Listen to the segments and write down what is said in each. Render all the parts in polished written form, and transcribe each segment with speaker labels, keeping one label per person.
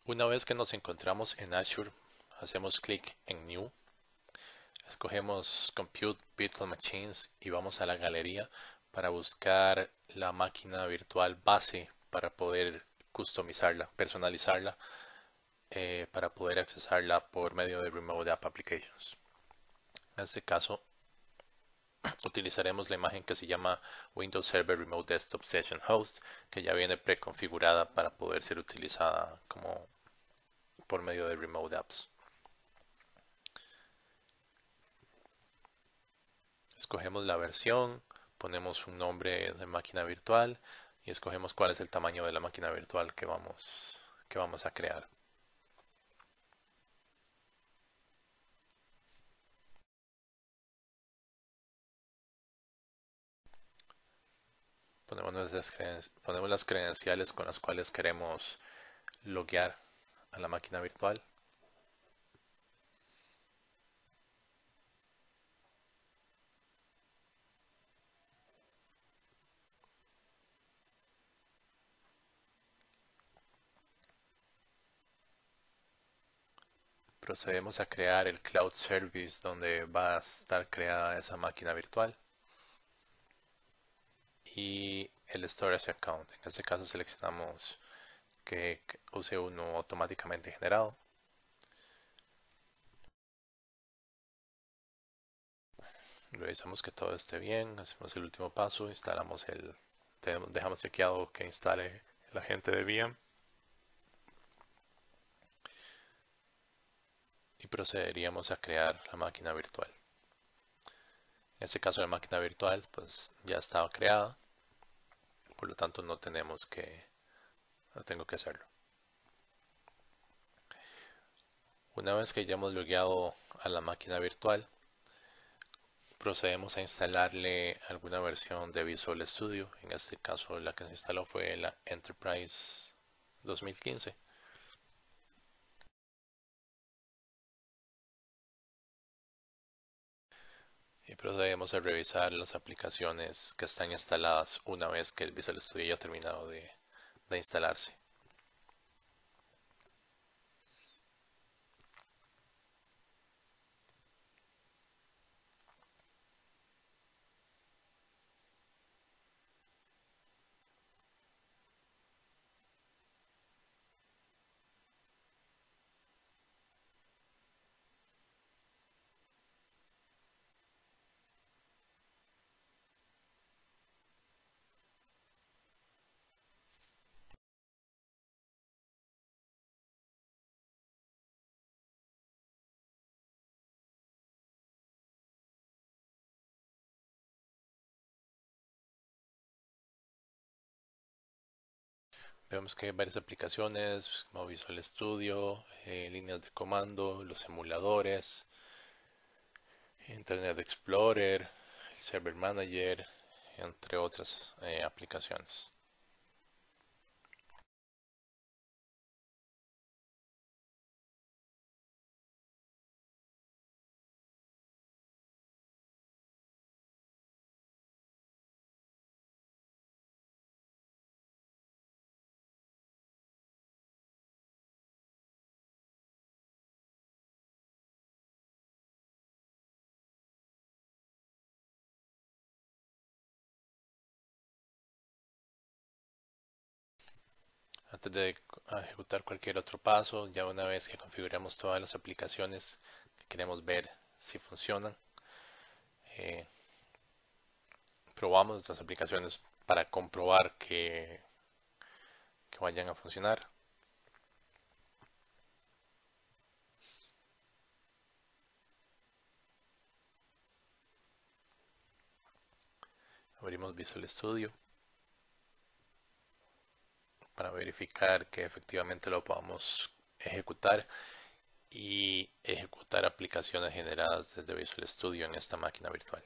Speaker 1: Una vez que nos encontramos en Azure, hacemos clic en New, escogemos Compute Virtual Machines y vamos a la galería para buscar la máquina virtual base para poder customizarla, personalizarla, para poder accesarla por medio de Remote App Applications. En este caso, utilizaremos la imagen que se llama Windows Server Remote Desktop Session Host, que ya viene preconfigurada para poder ser utilizada como por medio de Remote Apps. Escogemos la versión, ponemos un nombre de máquina virtual y escogemos cuál es el tamaño de la máquina virtual que vamos a crear. Ponemos las credenciales con las cuales queremos loguear a la máquina virtual. Procedemos a crear el cloud service donde va a estar creada esa máquina virtual y el storage account. En este caso seleccionamos que use uno automáticamente generado. Revisamos que todo esté bien, hacemos el último paso, dejamos chequeado que instale el agente de VM y procederíamos a crear la máquina virtual. En este caso la máquina virtual pues ya estaba creada, por lo tanto no tengo que hacerlo. Una vez que ya hemos logueado a la máquina virtual, procedemos a instalarle alguna versión de Visual Studio. En este caso la que se instaló fue la Enterprise 2015. Y procedemos a revisar las aplicaciones que están instaladas una vez que el Visual Studio ya ha terminado de instalarse. Vemos que hay varias aplicaciones como Visual Studio, líneas de comando, los emuladores, Internet Explorer, el Server Manager, entre otras aplicaciones. Antes de ejecutar cualquier otro paso, ya una vez que configuramos todas las aplicaciones que queremos ver si funcionan, eh, probamos las aplicaciones para comprobar que vayan a funcionar. Abrimos Visual Studio para verificar que efectivamente lo podamos ejecutar y ejecutar aplicaciones generadas desde Visual Studio en esta máquina virtual.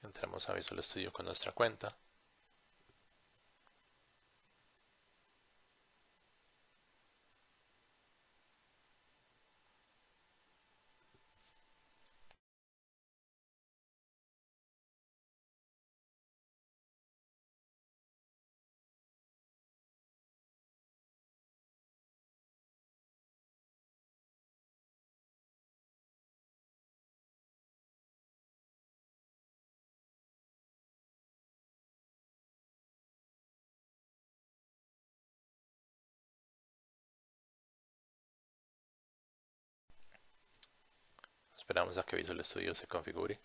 Speaker 1: Entramos a Visual Studio con nuestra cuenta. Esperamos a que Visual Studio se configure.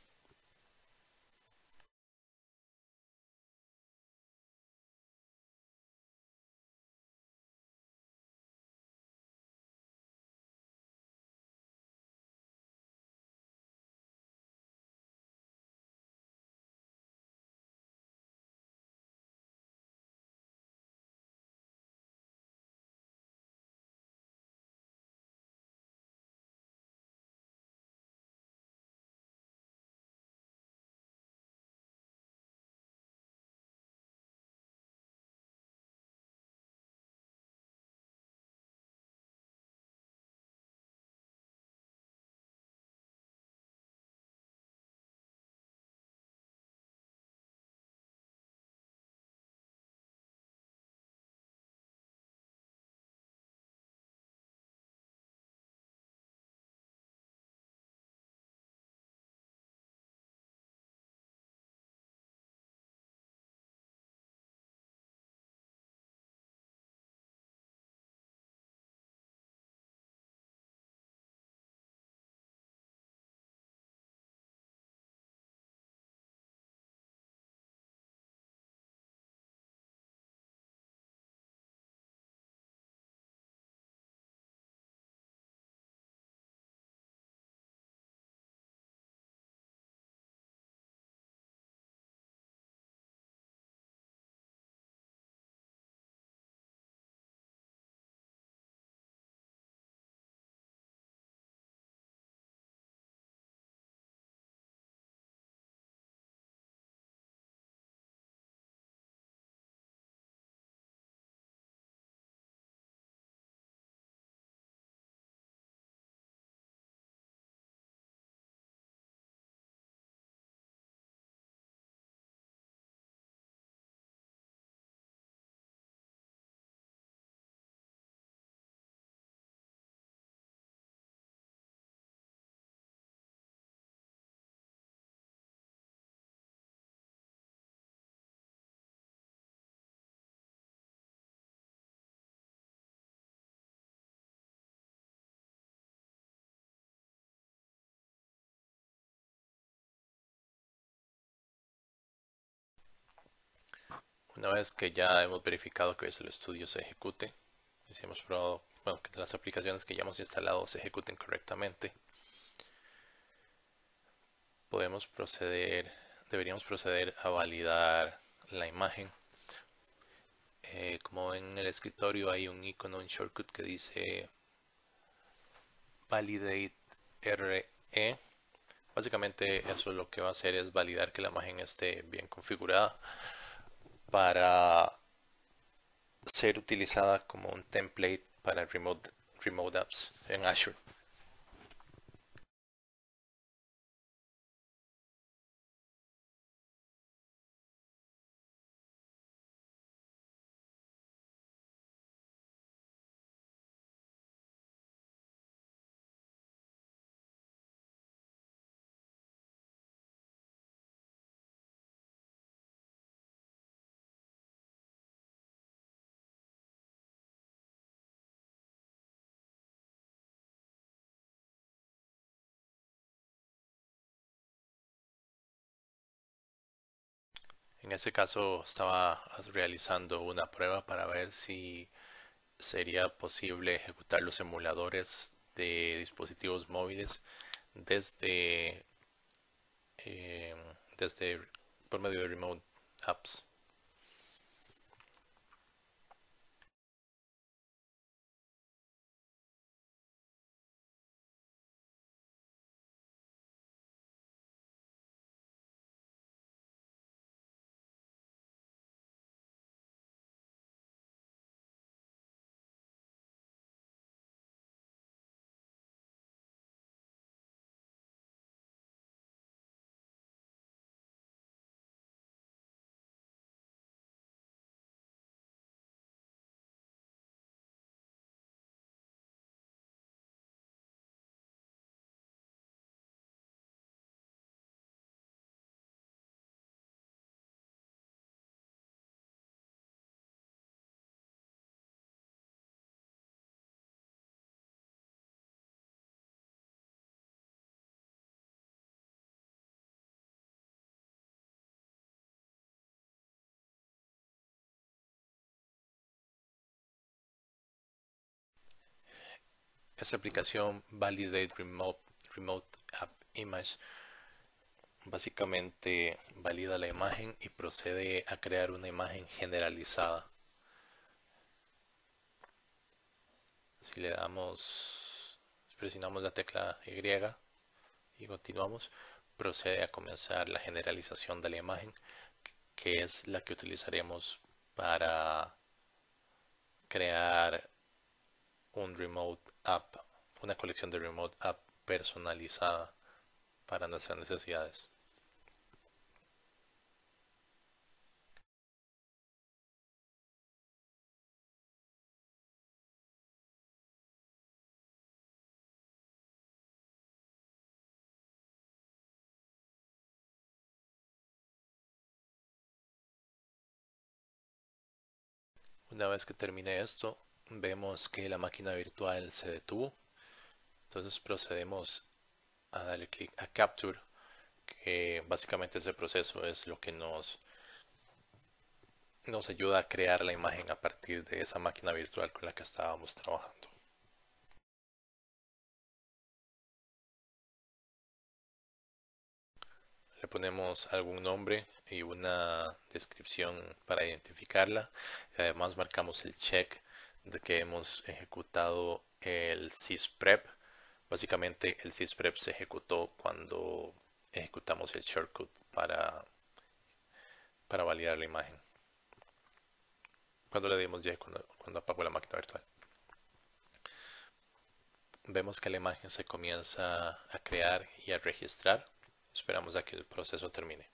Speaker 1: Una vez que ya hemos verificado que Visual Studio se ejecute, y si hemos probado, bueno, que las aplicaciones que ya hemos instalado se ejecuten correctamente, deberíamos proceder a validar la imagen. Como en el escritorio hay un icono, un shortcut que dice Validate RE. Básicamente eso lo que va a hacer es validar que la imagen esté bien configurada para ser utilizada como un template para remote apps en Azure. En ese caso estaba realizando una prueba para ver si sería posible ejecutar los emuladores de dispositivos móviles desde, eh, desde por medio de remote apps. Esta aplicación Validate Remote App Image básicamente valida la imagen y procede a crear una imagen generalizada. Si le damos, presionamos la tecla Y continuamos, procede a comenzar la generalización de la imagen, que es la que utilizaremos para crear un remote app, una colección de remote app personalizada para nuestras necesidades. Una vez que termine esto, vemos que la máquina virtual se detuvo. Entonces procedemos a darle clic a Capture, que básicamente ese proceso es lo que nos ayuda a crear la imagen a partir de esa máquina virtual con la que estábamos trabajando. Le ponemos algún nombre y una descripción para identificarla. Además marcamos el check de que hemos ejecutado el sysprep. Básicamente el sysprep se ejecutó cuando ejecutamos el shortcut para validar la imagen. Cuando le dimos ya cuando apagó la máquina virtual. Vemos que la imagen se comienza a crear y a registrar. Esperamos a que el proceso termine.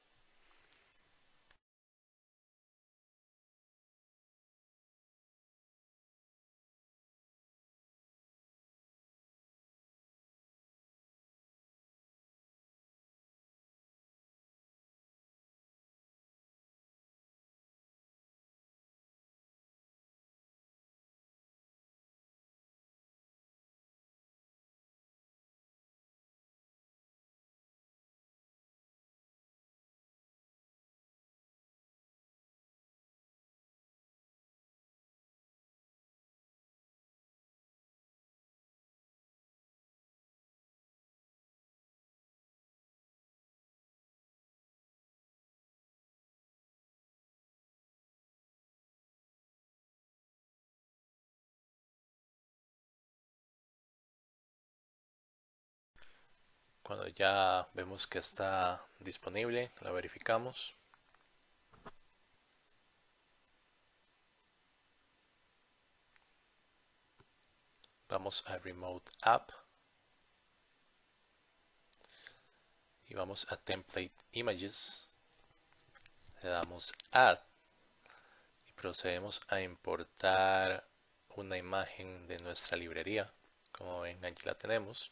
Speaker 1: Cuando ya vemos que está disponible, la verificamos. Vamos a Remote App y vamos a Template Images. Le damos Add y procedemos a importar una imagen de nuestra librería. Como ven, aquí la tenemos.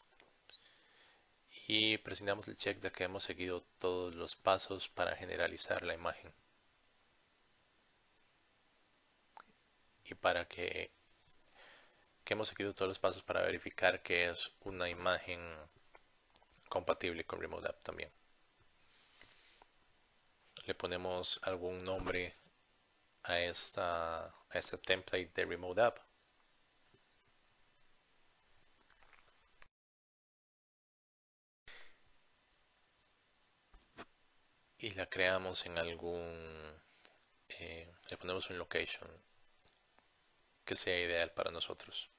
Speaker 1: Y presionamos el check de que hemos seguido todos los pasos para generalizar la imagen. Y para que hemos seguido todos los pasos para verificar que es una imagen compatible con Remote App también. Le ponemos algún nombre a este template de Remote App. Y la creamos en le ponemos un location que sea ideal para nosotros.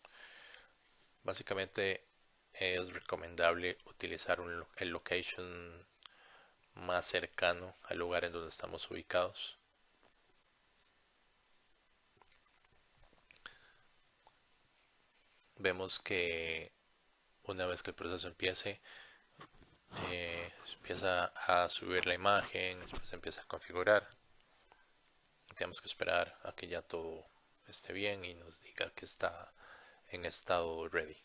Speaker 1: Básicamente es recomendable utilizar el location más cercano al lugar en donde estamos ubicados. Vemos que una vez que el proceso empieza a subir la imagen, después se empieza a configurar. Tenemos que esperar a que ya todo esté bien y nos diga que está en estado ready.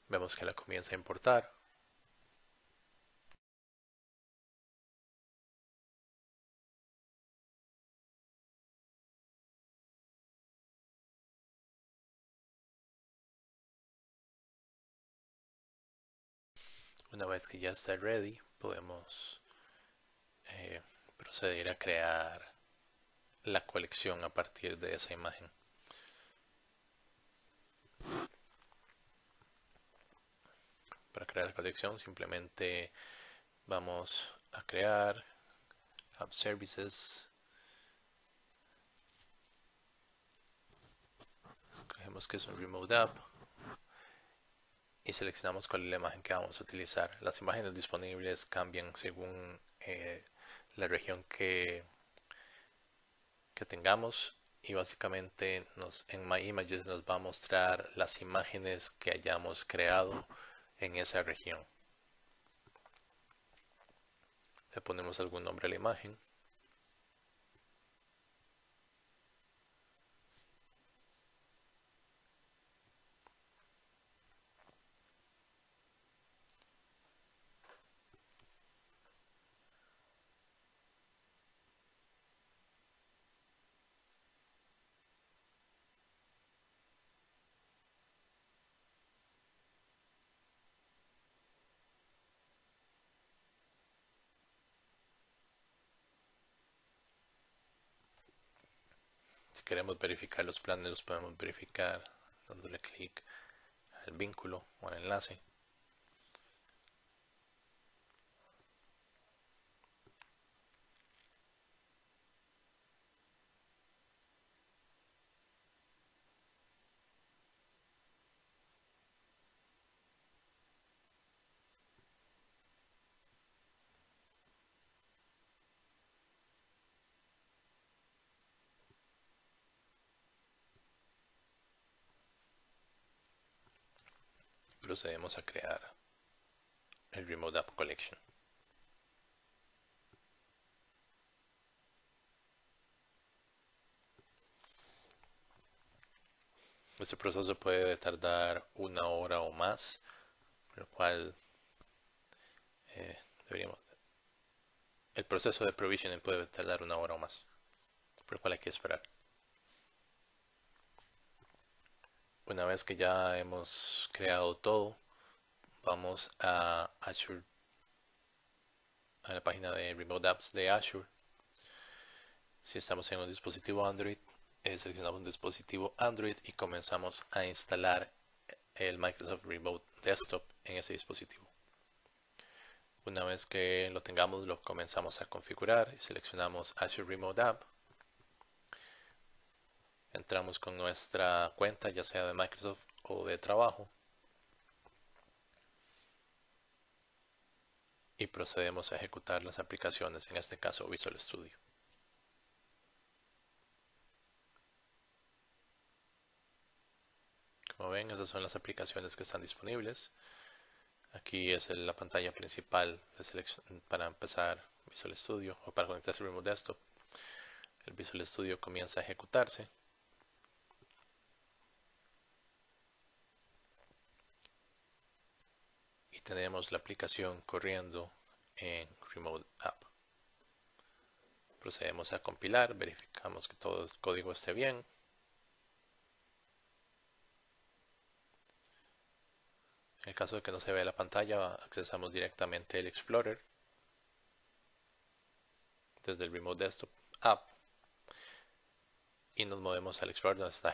Speaker 1: Vemos que la comienza a importar. Una vez que ya está ready, podemos proceder a crear la colección a partir de esa imagen. Para crear la colección simplemente vamos a crear App Services. Escogemos que es un Remote App y seleccionamos cuál es la imagen que vamos a utilizar. Las imágenes disponibles cambian según la región que tengamos, y básicamente en My Images nos va a mostrar las imágenes que hayamos creado en esa región. Le ponemos algún nombre a la imagen. Si queremos verificar los planes, los podemos verificar dándole clic al vínculo o al enlace. Procedemos a crear el Remote App Collection. Este proceso puede tardar 1 hora o más, por lo cual deberíamos... El proceso de provisioning puede tardar 1 hora o más, por lo cual hay que esperar. Una vez que ya hemos creado todo, vamos a Azure, a la página de Remote Apps de Azure. Si estamos en un dispositivo Android, seleccionamos un dispositivo Android y comenzamos a instalar el Microsoft Remote Desktop en ese dispositivo. Una vez que lo tengamos, lo comenzamos a configurar y seleccionamos Azure Remote App. Entramos con nuestra cuenta, ya sea de Microsoft o de trabajo, y procedemos a ejecutar las aplicaciones, en este caso Visual Studio. Como ven, esas son las aplicaciones que están disponibles. Aquí es la pantalla principal de selección para empezar Visual Studio o para conectarse al Remote Desktop. El Visual Studio comienza a ejecutarse. Y tenemos la aplicación corriendo en Remote App. Procedemos a compilar, verificamos que todo el código esté bien. En el caso de que no se vea la pantalla, accesamos directamente el Explorer desde el Remote Desktop App y nos movemos al Explorer donde está